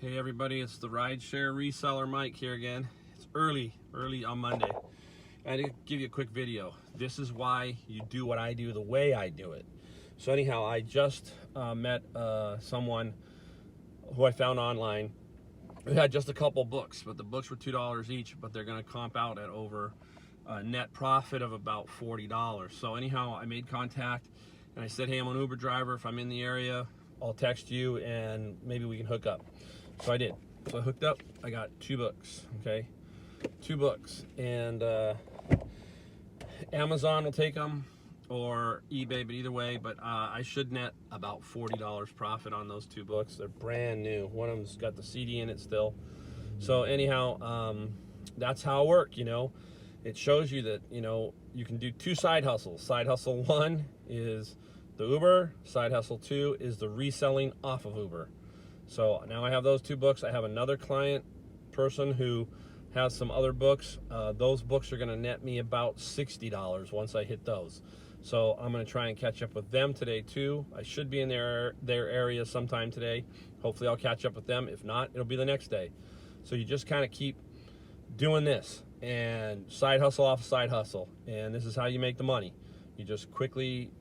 Hey everybody, it's the rideshare reseller Mike here again. It's early on Monday. I had to give you a quick video. This is why you do what I do the way I do it. So anyhow, I just met someone who I found online who had just a couple books, but the books were $2 each, but they're gonna comp out at over a net profit of about $40. So anyhow, I made contact and I said, hey, I'm an Uber driver. If I'm in the area, I'll text you and maybe we can hook up. So I did. So I hooked up. I got 2 books, okay? 2 books. And Amazon will take them or eBay, but either way, but I should net about $40 profit on those 2 books. They're brand new. One of them's got the CD in it still. So anyhow, that's how it works, you know. It shows you that, you know, you can do 2 side hustles. Side hustle 1 is the Uber. Side hustle 2 is the reselling off of Uber. So now I have those 2 books. I have another client person who has some other books. Those books are gonna net me about $60 once I hit those. So I'm gonna try and catch up with them today too. I should be in their area sometime today. Hopefully I'll catch up with them. If not, it'll be the next day. So you just kind of keep doing this and side hustle off side hustle. And this is how you make the money. You just quickly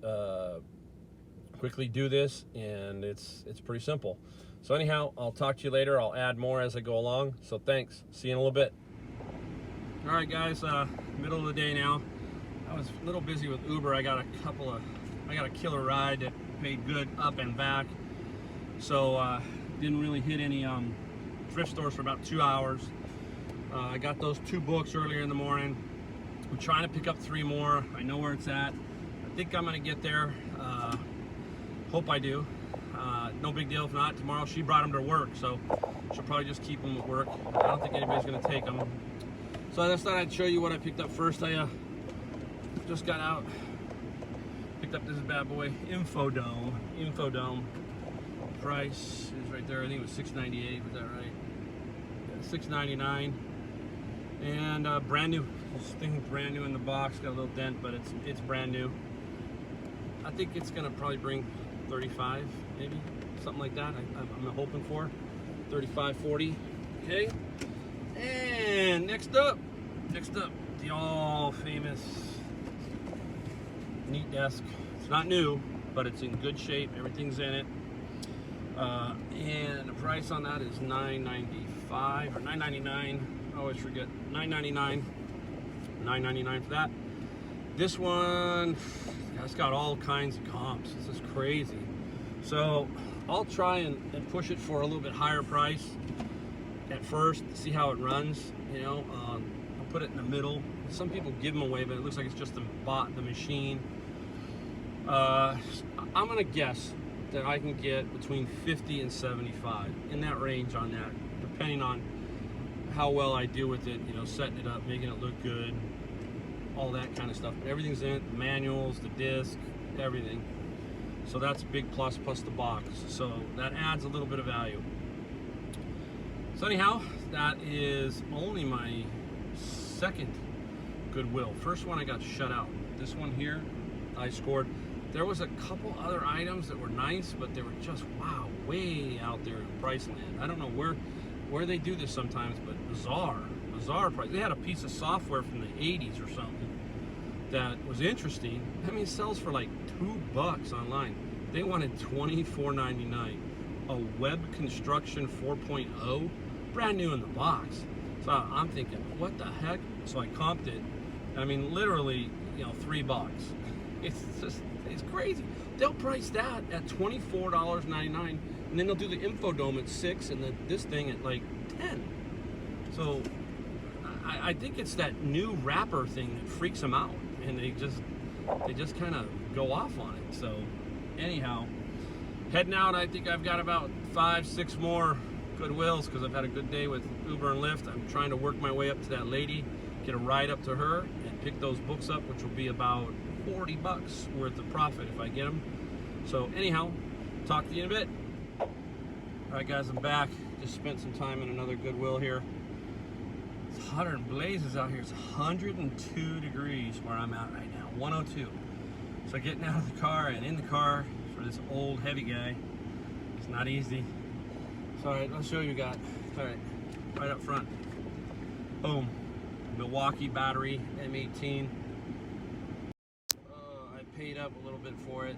do this, and it's pretty simple. So anyhow, I'll talk to you later. I'll add more as I go along. So thanks. See you in a little bit. All right, guys. Middle of the day now. I was a little busy with Uber. I got a killer ride that paid good up and back. So didn't really hit any thrift stores for about 2 hours. I got those 2 books earlier in the morning. I'm trying to pick up 3 more. I know where it's at. I think I'm gonna get there. Hope I do. No big deal if not. Tomorrow she brought them to work, so she'll probably just keep them at work. I don't think anybody's gonna take them. So I just thought I'd show you what I picked up first. I just got out, picked up this bad boy, Infodome. Price is right there. I think it was $6.98. Was that right? Yeah, $6.99. And brand new. This thing's brand new in the box. Got a little dent, but it's brand new. I think it's gonna probably bring 35, maybe something like that. I'm hoping for 35, 40. Okay. And next up, the all famous Neat Desk. It's not new, but it's in good shape. Everything's in it. And the price on that is $9.95 or $9.99. I always forget. $9.99. $9.99 for that. This one, it's got all kinds of comps. This is crazy. So I'll try and push it for a little bit higher price at first, see how it runs. You know, I'll put it in the middle. Some people give them away, but it looks like it's just the machine. I'm gonna guess that I can get between 50 and 75 in that range on that, depending on how well I do with it. You know, setting it up, making it look good, all that kind of stuff. But everything's in it, the manuals, the disc, everything. So that's a big plus the box. So that adds a little bit of value. So anyhow, that is only my 2nd Goodwill. First one I got shut out. This one here, I scored. There was a couple other items that were nice, but they were just, wow, way out there in price land. I don't know where they do this sometimes, but bizarre price. They had a piece of software from the 80s or something that was interesting. I mean, it sells for like $2 online. They wanted $24.99. A web construction 4.0, brand new in the box. So I'm thinking, what the heck? So I comped it. I mean, literally, you know, $3. It's crazy. They'll price that at $24.99, and then they'll do the Infodome at $6, and then this thing at like $10. So I think it's that new wrapper thing that freaks them out, and they just kind of go off on it. So anyhow, heading out. I think I've got about 5, 6 more Goodwills because I've had a good day with Uber and Lyft. I'm trying to work my way up to that lady, get a ride up to her, and pick those books up, which will be about $40 worth of profit if I get them. So anyhow, talk to you in a bit. All right, guys, I'm back. Just spent some time in another Goodwill here. It's hotter than blazes out here. It's 102 degrees where I'm at right now, 102. So getting out of the car and in the car for this old heavy guy, it's not easy. So, all right, let's show you guys. All right, right up front. Boom. Milwaukee battery M18. I paid up a little bit for it,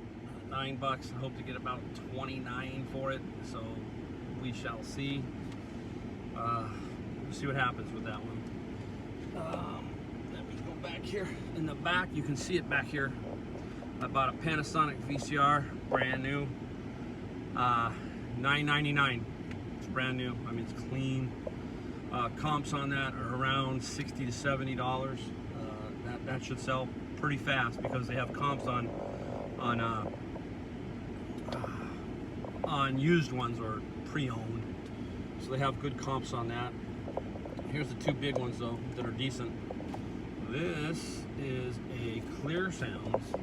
$9. I hope to get about 29 for it. So we shall see. We'll see what happens with that one. Let me go back here. In the back, you can see it back here. I bought a Panasonic VCR, brand new. $9.99. It's brand new. I mean, it's clean. Comps on that are around $60 to $70. That should sell pretty fast because they have comps on used ones or pre-owned. So they have good comps on that. Here's the two big ones though that are decent. This is a Clear Sounds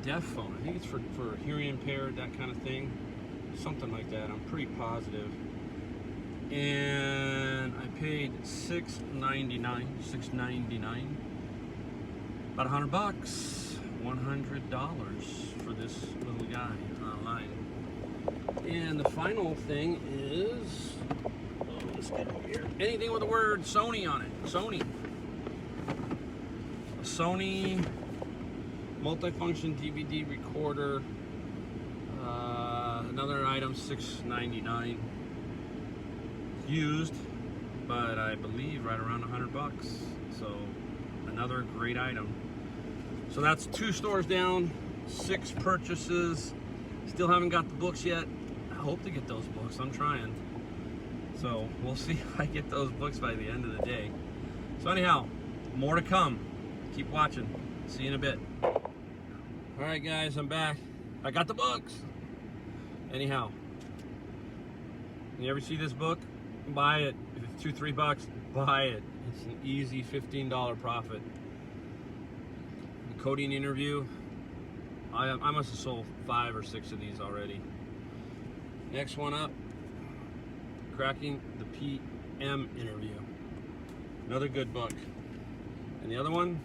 deaf phone. I think it's for hearing impaired, that kind of thing. Something like that. I'm pretty positive. And I paid $6.99, about $100, $100 for this little guy online. And the final thing is, let's get over here. Anything with the word Sony on it. Sony. A Sony multifunction DVD recorder. Another item, $6.99. Used, but I believe right around $100. So another great item. So that's 2 stores down, 6 purchases. Still haven't got the books yet. I hope to get those books. I'm trying. So we'll see if I get those books by the end of the day. So anyhow, more to come. Keep watching. See you in a bit. All right, guys, I'm back. I got the books. Anyhow, you ever see this book? Buy it. If it's $2, $3, buy it. It's an easy $15 profit. The coding interview, I must have sold 5 or 6 of these already. Next one up, cracking the PM interview. Another good book. And the other one,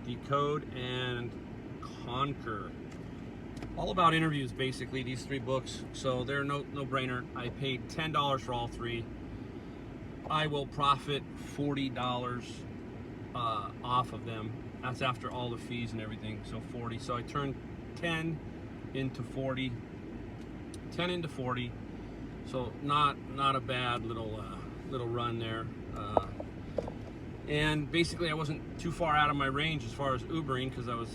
Decode and Conquer. All about interviews, basically, these 3 books. So they're no-brainer. I paid $10 for all 3. I will profit $40 off of them. That's after all the fees and everything, so 40. So I turned 10 into 40. 10 into 40. So not a bad little run there. And basically, I wasn't too far out of my range as far as Ubering because I was,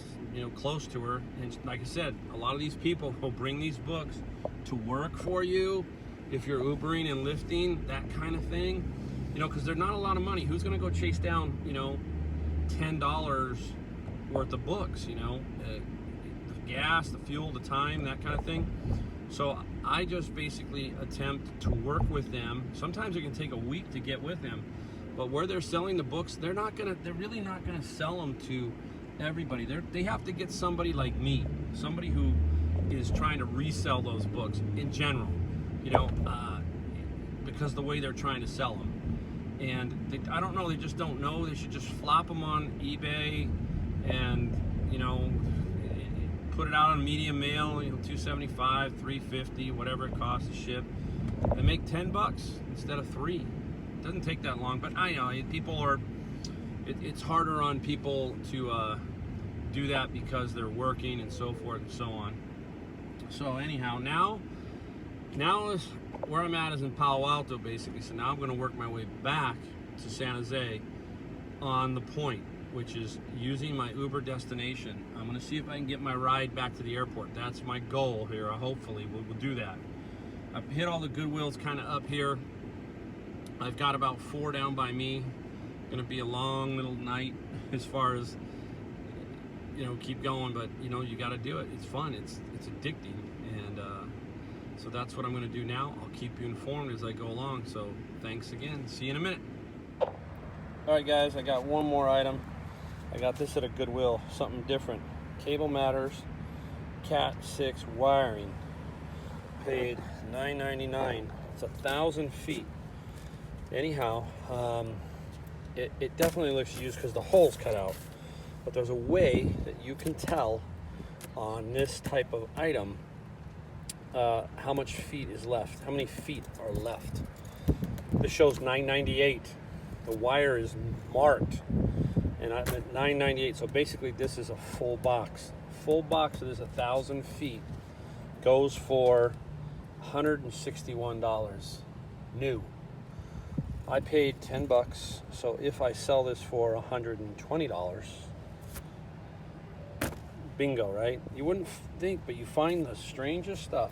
close to her. And like I said, a lot of these people will bring these books to work for you if you're Ubering and lifting, that kind of thing. Because they're not a lot of money. Who's going to go chase down, $10 worth of books? The gas, the fuel, the time, that kind of thing. So I just basically attempt to work with them. Sometimes it can take a week to get with them. But where they're selling the books, they're really not gonna sell them to everybody. They have to get somebody like me, somebody who is trying to resell those books in general, because the way they're trying to sell them. And I don't know, they just don't know. They should just flop them on eBay and, put it out on medium mail, $275, $350, whatever it costs to ship. They make $10 instead of $3. It doesn't take that long, but I know people are. It's harder on people to do that because they're working and so forth and so on. So anyhow, now is where I'm at is in Palo Alto basically. So now I'm going to work my way back to San Jose on the point, which is using my Uber destination. I'm going to see if I can get my ride back to the airport. That's my goal here. Hopefully we'll do that. I've hit all the Goodwills kind of up here. I've got about 4 down by me. Gonna be a long little night as far as keep going, but you got to do it. It's fun. It's addicting, and so that's what I'm gonna do now. I'll keep you informed as I go along. So thanks again. See you in a minute. All right, guys. I got one more item. I got this at a Goodwill. Something different. Cable Matters Cat 6 wiring. Paid $9.99. It's 1,000 feet. Anyhow, it definitely looks used because the hole's cut out. But there's a way that you can tell on this type of item how much feet is left, how many feet are left. This shows 998. The wire is marked, and I'm at 998. So basically, this is a full box. Full box that is 1,000 feet goes for $161 new. I paid 10 bucks, so if I sell this for $120, bingo, right? You wouldn't think, but you find the strangest stuff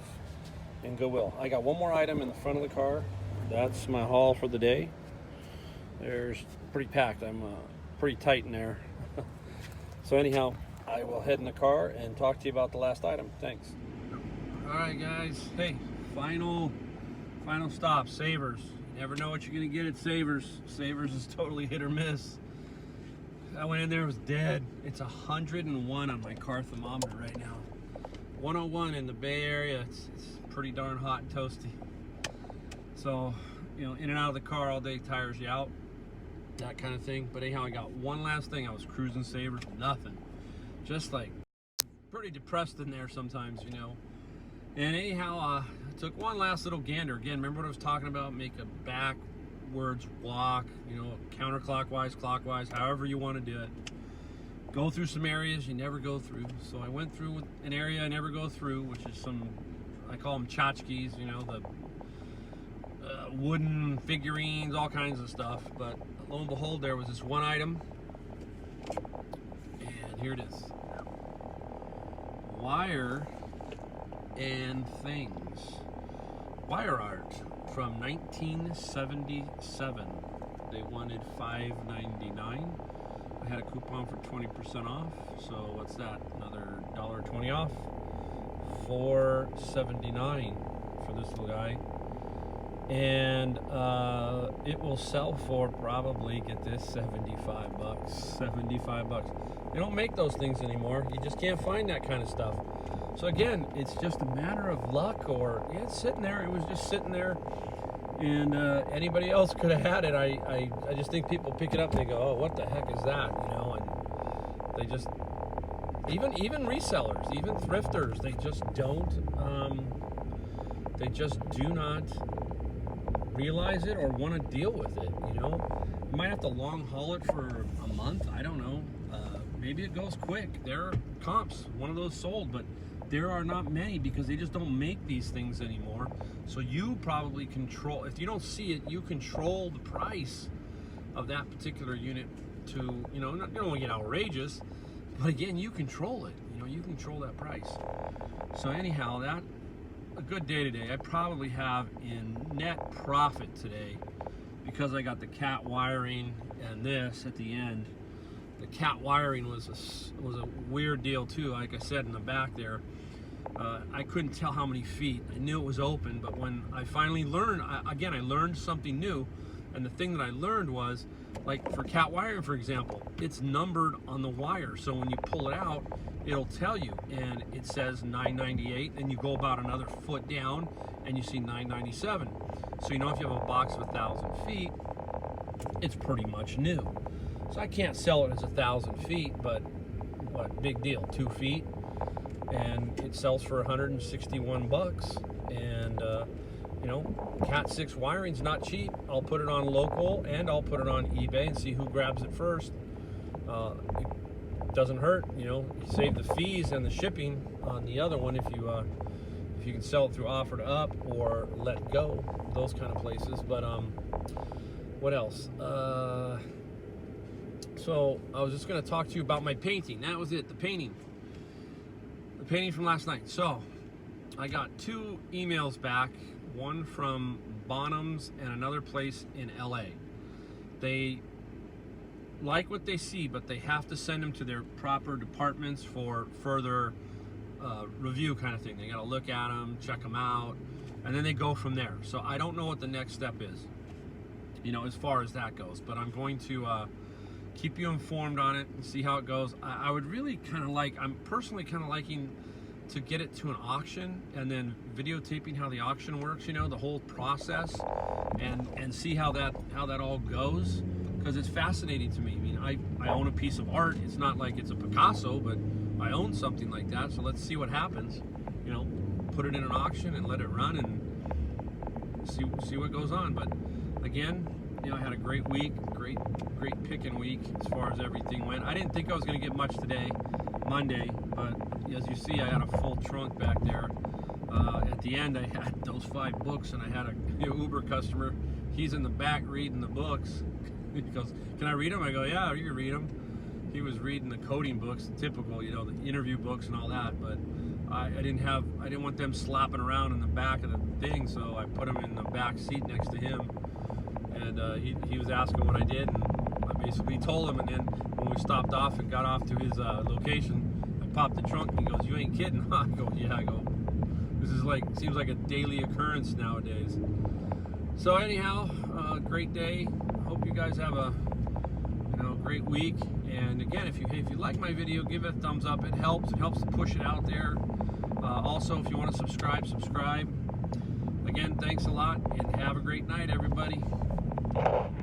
in Goodwill. I got one more item in the front of the car. That's my haul for the day. There's pretty packed. I'm pretty tight in there. So anyhow, I will head in the car and talk to you about the last item. Thanks. All right, guys. Hey, final stop, Savers. You never know what you're gonna get at Savers. Savers is totally hit or miss. I went in there, it was dead. It's 101 on my car thermometer right now. 101 in the Bay Area. It's pretty darn hot and toasty. So, you know, in and out of the car all day tires you out, that kind of thing. But anyhow, I got one last thing. I was cruising Savers, nothing. Just like pretty depressed in there sometimes, you know. And anyhow, I took one last little gander. Again, remember what I was talking about? Make a backwards walk, you know, counterclockwise, clockwise, however you want to do it. Go through some areas you never go through. So I went through an area I never go through, which is some, I call them tchotchkes, you know, the wooden figurines, all kinds of stuff. But lo and behold, there was this one item, and here it is. Wire and Things. Wire art from 1977. They wanted $5.99. I had a coupon for 20% off. So what's that? Another $1.20 off. $4.79 for this little guy. And it will sell for probably, get this, 75 bucks. 75 bucks. They don't make those things anymore. You just can't find that kind of stuff. So again, it's just a matter of luck, or yeah, it's sitting there. It was just sitting there, and anybody else could have had it. I just think people pick it up and they go, oh, what the heck is that? You know, and they just, even resellers, even thrifters, they just don't, they just do not realize it or want to deal with it. You know, you might have to long haul it for a month. I don't know. Maybe it goes quick. There are comps, one of those sold, but there are not many because they just don't make these things anymore. So you probably control, if you don't see it, you control the price of that particular unit to, you know, not, you don't want to get outrageous, but again, you control it. You know, you control that price. So anyhow, that, a good day today. I probably have in net profit today because I got the cat wiring and this at the end. The cat wiring was a weird deal too. Like I said in the back there, I couldn't tell how many feet. I knew it was open, but when I finally learned, again, I learned something new. And the thing that I learned was, like for cat wiring, for example, it's numbered on the wire. So when you pull it out, it'll tell you, and it says 998, and you go about another foot down, and you see 997. So you know if you have a box of 1,000 feet, it's pretty much new. So I can't sell it as 1,000 feet, but what, big deal, 2 feet, and it sells for 161 bucks. And you know, Cat 6 wiring's not cheap. I'll put it on local and I'll put it on eBay and see who grabs it first. It doesn't hurt, you know. You save the fees and the shipping on the other one if you can sell it through Offer to Up or Let Go, those kind of places. But what else? So I was just going to talk to you about my painting. That was it, the painting from last night. So I got 2 emails back, one from Bonhams and another place in LA. They like what they see, but they have to send them to their proper departments for further review kind of thing. They got to look at them, check them out, and then they go from there. So I don't know what the next step is, you know, as far as that goes, but I'm going to keep you informed on it and see how it goes. I would really kind of like, I'm personally kind of liking to get it to an auction and then videotaping how the auction works, you know, the whole process, and see how that all goes, because it's fascinating to me. I mean, I own a piece of art. It's not like it's a Picasso, but I own something like that. So let's see what happens, you know, put it in an auction and let it run and see what goes on. But again, you know, I had a great week, great picking week as far as everything went. I didn't think I was going to get much today, Monday, but as you see, I had a full trunk back there. At the end, I had those 5 books, and I had a Uber customer. He's in the back reading the books. He goes, "Can I read them?" I go, "Yeah, you can read them." He was reading the coding books, typical, you know, the interview books and all that. But I didn't want them slapping around in the back of the thing, so I put them in the back seat next to him. And he was asking what I did, and I basically told him. And then when we stopped off and got off to his location, I popped the trunk, and he goes, "You ain't kidding, huh?" I go, "Yeah." I go, "This is seems like a daily occurrence nowadays." So anyhow, great day. Hope you guys have a great week. And again, if you like my video, give it a thumbs up. It helps to push it out there. Also, if you want to subscribe. Again, thanks a lot, and have a great night, everybody.